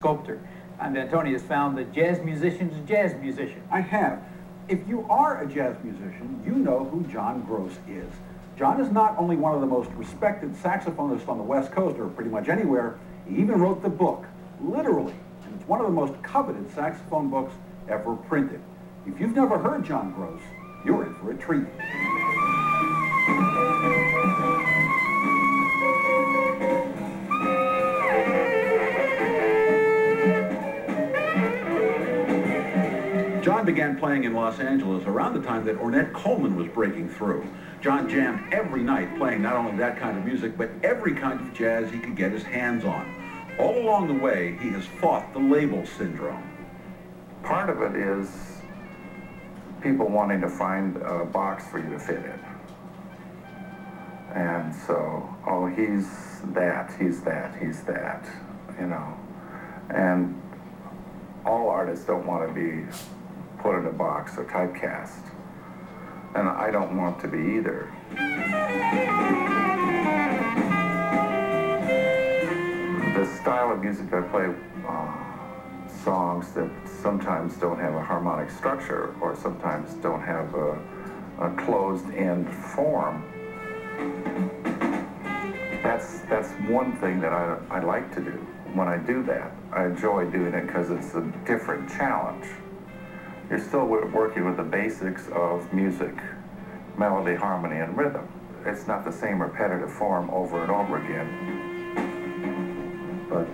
Sculptor. And Tony has found that jazz musician's a jazz musician. I have. If you are a jazz musician, you know who John Gross is. John is not only one of the most respected saxophonists on the West Coast, or pretty much anywhere, he even wrote the book, literally. And it's one of the most coveted saxophone books ever printed. If you've never heard John Gross, you're in for a treat. John began playing in Los Angeles around the time that Ornette Coleman was breaking through. John jammed every night, playing not only that kind of music, but every kind of jazz he could get his hands on. All along the way, he has fought the label syndrome. Part of it is people wanting to find a box for you to fit in. And so, oh, he's that, you know. And all artists don't want to be put in a box or typecast. And I don't want to be either. The style of music I play, songs that sometimes don't have a harmonic structure or sometimes don't have a closed-end form, that's one thing that I like to do. When I do that, I enjoy doing it because it's a different challenge. You're still working with the basics of music, melody, harmony, and rhythm. It's not the same repetitive form over and over again. But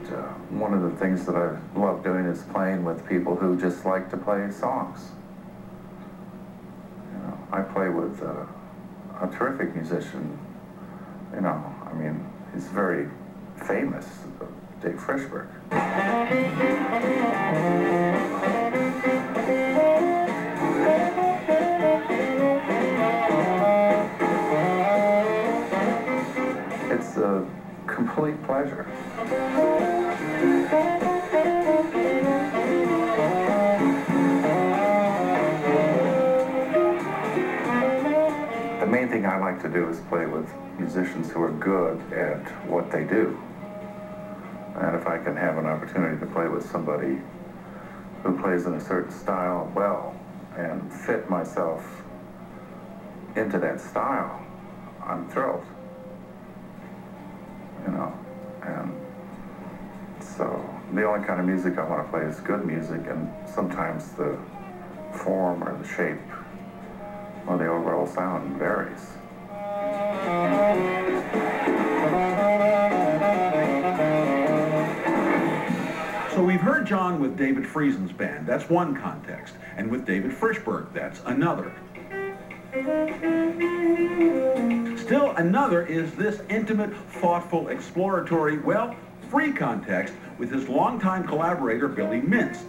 one of the things that I love doing is playing with people who just like to play songs. You know, I play with a terrific musician. You know, I mean, he's very famous, Dave Frishberg. It's a complete pleasure. The main thing I like to do is play with musicians who are good at what they do. And if I can have an opportunity to play with somebody who plays in a certain style well and fit myself into that style, I'm thrilled. You know, and so the only kind of music I want to play is good music, and sometimes the form or the shape or the overall sound varies. So we've heard John with David Friesen's band, that's one context, and with David Frishberg, that's another. Still another is this intimate, thoughtful, exploratory, well, free context with his longtime collaborator, Billy Mintz.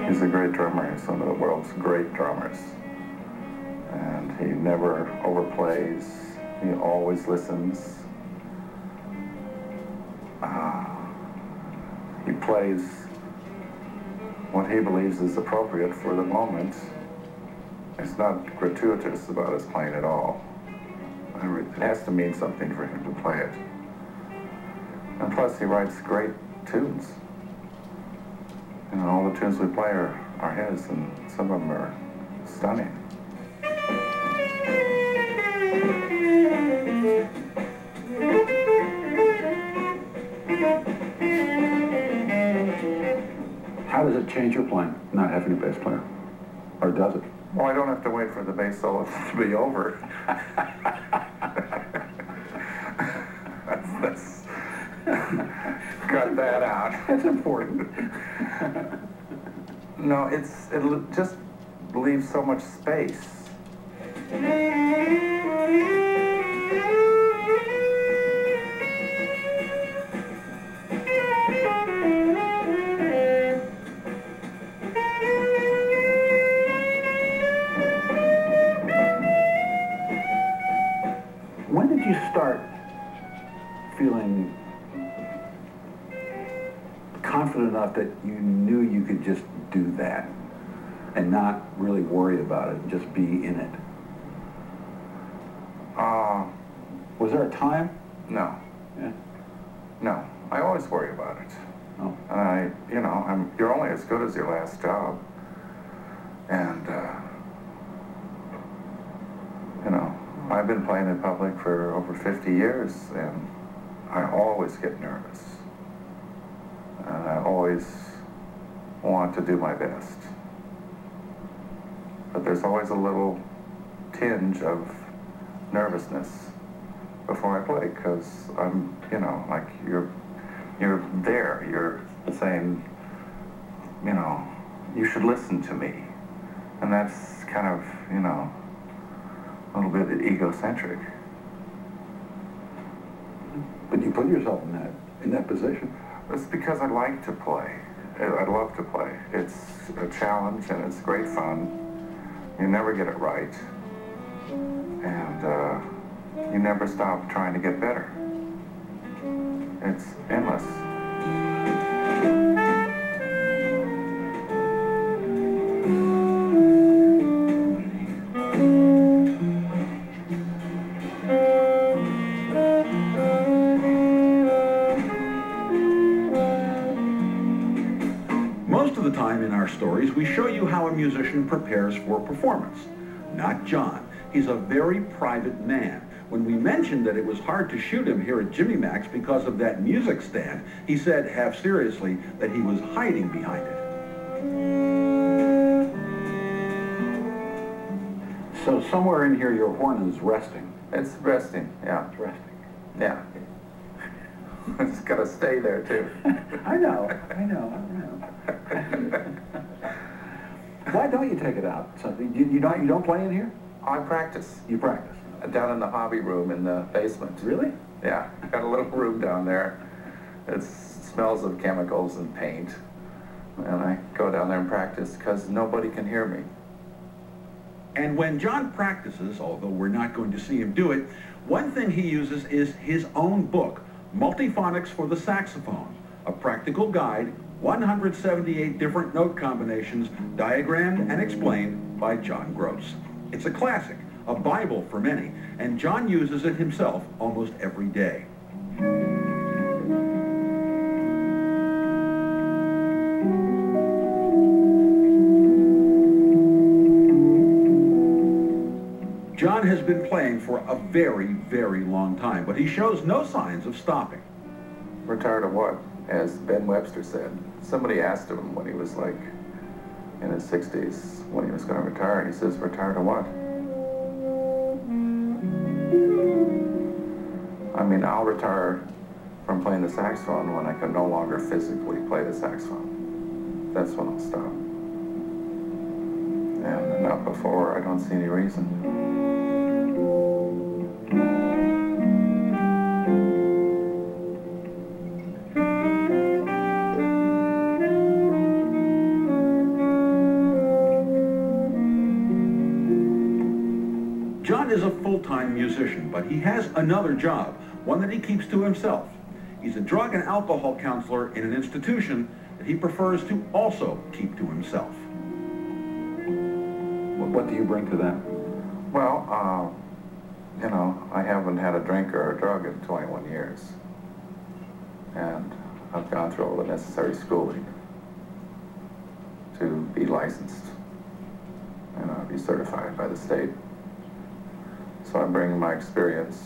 He's a great drummer. He's one of the world's great drummers. And he never overplays. He always listens. He plays what he believes is appropriate for the moment. It's not gratuitous about his playing at all. It has to mean something for him to play it. And plus, he writes great tunes. You know, all the tunes we play are his, and some of them are stunning. How does it change your playing, not having a bass player? Or does it? Well, I don't have to wait for the bass solo to be over. Let's cut that out. It's important. No, it just leaves so much space. When did you start feeling confident enough that you knew you could just do that and not really worry about it, just be in it? Was there a time? No. Yeah. No. I always worry about it. Oh. And you're only as good as your last job. And, I've been playing in public for over 50 years, and I always get nervous. And I always want to do my best. But there's always a little tinge of nervousness before I play, because I'm, like you're there, you're saying, you should listen to me. And that's kind of, a little bit egocentric. But you put yourself in that position. It's because I like to play. I love to play. It's a challenge and it's great fun. You never get it right. And you never stop trying to get better. It's endless. Most of the time in our stories, we show you how a musician prepares for performance. Not John. He's a very private man. When we mentioned that it was hard to shoot him here at Jimmy Mac's because of that music stand, he said, half seriously, that he was hiding behind it. So somewhere in here, your horn is resting. It's resting, yeah. It's resting. Yeah. It's got to stay there, too. I know. Why don't you take it out? You don't play in here? I practice. You practice? Down in the hobby room in the basement. Really? Yeah. Got a little room down there. It smells of chemicals and paint. And I go down there and practice because nobody can hear me. And when John practices, although we're not going to see him do it, one thing he uses is his own book, Multiphonics for the Saxophone, a practical guide, 178 different note combinations, diagrammed and explained by John Gross. It's a classic, a Bible for many, and John uses it himself almost every day. John has been playing for a very, very long time, but he shows no signs of stopping. Retired of what? As Ben Webster said. Somebody asked him when he was like in his 60s when he was going to retire, and he says, retired of what? I mean, I'll retire from playing the saxophone when I can no longer physically play the saxophone. That's when I'll stop. And not before. I don't see any reason. John is a full-time musician, but he has another job, one that he keeps to himself. He's a drug and alcohol counselor in an institution that he prefers to also keep to himself. What do you bring to that? Well, I haven't had a drink or a drug in 21 years. And I've gone through all the necessary schooling to be licensed and be certified by the state. So I'm bringing my experience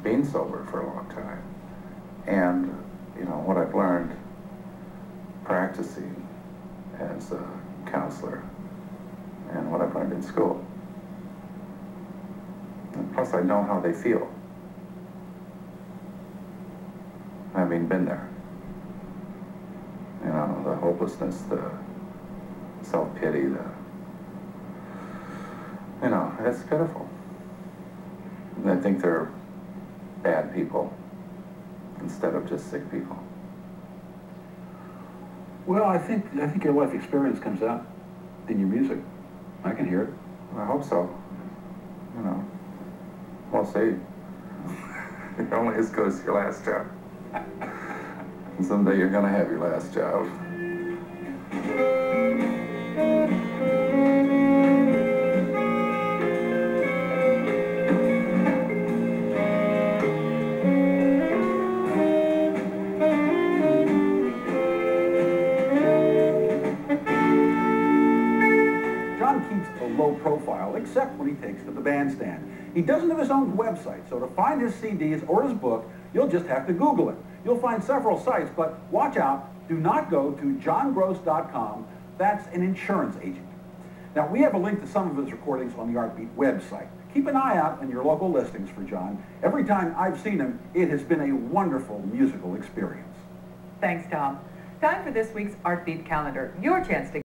being sober for a long time and, what I've learned practicing as a counselor and what I've learned in school. And plus I know how they feel, having been there. The hopelessness, the self-pity, it's pitiful. And I think they're bad people instead of just sick people. Well, I think your life experience comes out in your music. I can hear it. I hope so. We'll see. You're only as good as your last job. And someday you're going to have your last job. John keeps a low profile, except when he takes to the bandstand. He doesn't have his own website, so to find his CDs or his book, you'll just have to Google it. You'll find several sites, but watch out, do not go to johngross.com. That's an insurance agent. Now, we have a link to some of his recordings on the Artbeat website. Keep an eye out on your local listings for John. Every time I've seen him, it has been a wonderful musical experience. Thanks, Tom. Time for this week's Artbeat calendar. Your chance to